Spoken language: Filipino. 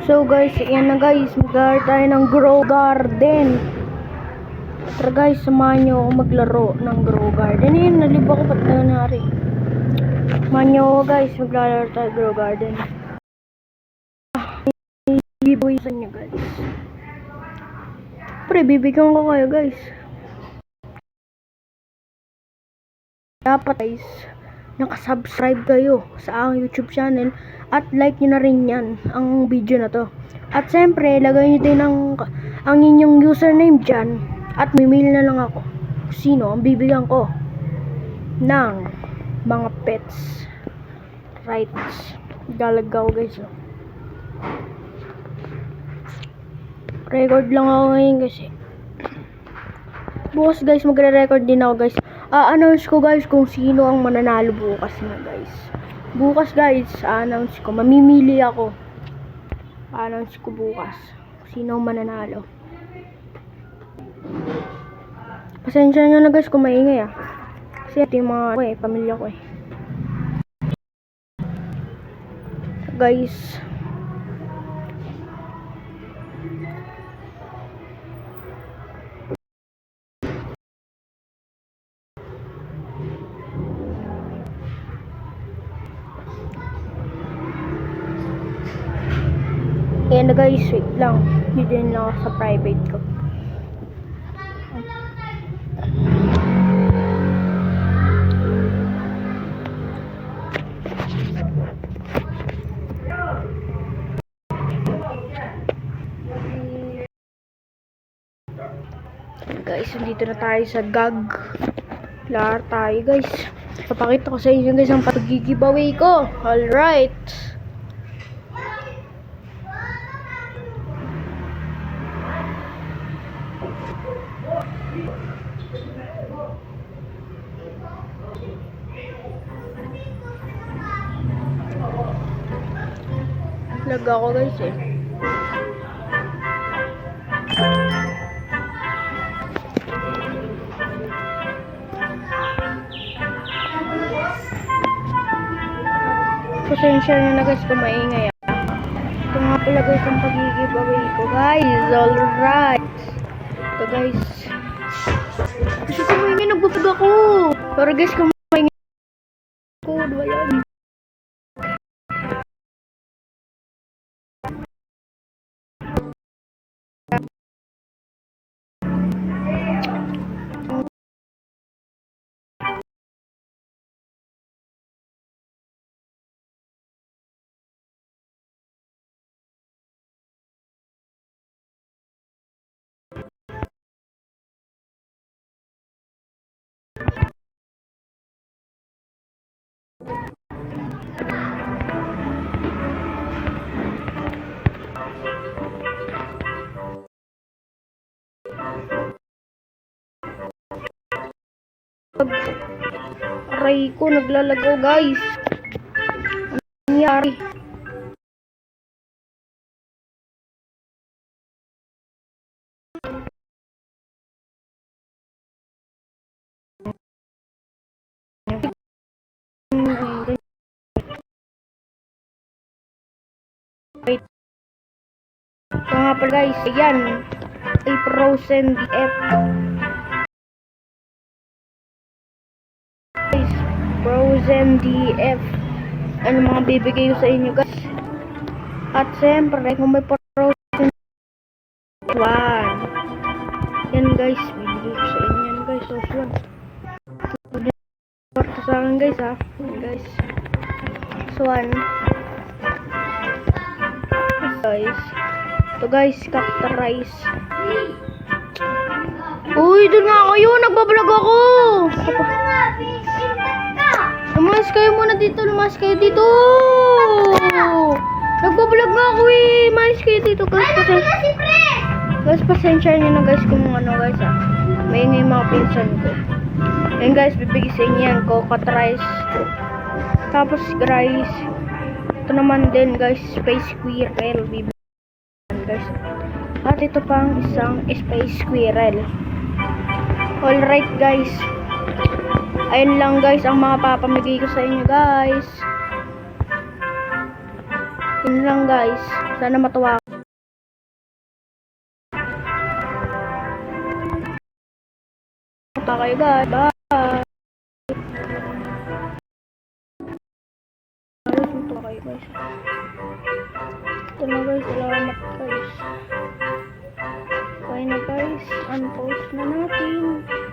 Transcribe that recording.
So guys, yan na guys, maglalaro tayo ng Grow Garden. Tara guys, samahan nyo ako maglaro ng Grow Garden. Yan, naliba ko ba't nangyari. Samahan nyo ako guys, maglalaro tayo Grow Garden. Ibibuhisan nyo guys. Pre, bibigyan ko kayo guys. Dapat guys, nakasubscribe kayo sa aking YouTube channel at like nyo na rin yan ang video na to. At siyempre, lagay nyo din ang inyong username dyan at mimili na lang ako sino ang bibigyan ko ng mga pets rights. Galagaw guys. Record lang ako ngayon kasi bukas guys magre-record din ako guys. Announce ko guys kung sino ang mananalo bukas na guys. Bukas guys, announce ko. Mamimili ako. Announce ko bukas sino ang mananalo. Pasensya nyo na guys kung maingay kasi ito yung mga pamilya ko guys. Ayan na guys, wait lang. Hindi lang ako sa private ko. Guys, nandito na tayo sa GAG. Lar tayo guys. Papakita ko sa inyo guys ang pag-giveaway ko. Alright. Lag ako guys Pasensya na guys kung maingay Ito nga pala guys ang pag-giveaway ko guys. Alright. Ito guys. Kasi kung maingay nagbubog ako. Pero guys kung maingay ako, wala. Aray ko, naglalagaw guys. Ano nangyari? Wait. Ito nga pala guys, ayan. Ay Frozen DF. Guys, Frozen DF. Ano mga bibigay ko sa inyo guys. At siyempre, kung may Frozen one. Yan guys, bibigay ko sa inyo yan guys. So, yun. Ito sa akin guys Yan guys. So, one. Guys. Ito guys, cactus rice. Uy, doon nga kayo. Nagbablog ako. Lumas kayo muna dito. Lumas kayo dito. Nagbablog nga ako Lumas kayo dito guys. Guys, pasensya nyo na guys kung ano guys may ingay mga pinsan ko. Ayan guys, bibigay sa inyo yan. Cactus rice. Tapos guys, ito naman din guys, space squirrel. Bibigay guys. At ito pang isang space squirrel. Alright guys. Ayun lang guys ang mga papamigay ko sa inyo guys. Yun lang guys. Sana matuwa kayo guys. Bye. Ito kayo guys. Ito na guys. Salamat guys. Kaya na guys. Unpost na natin.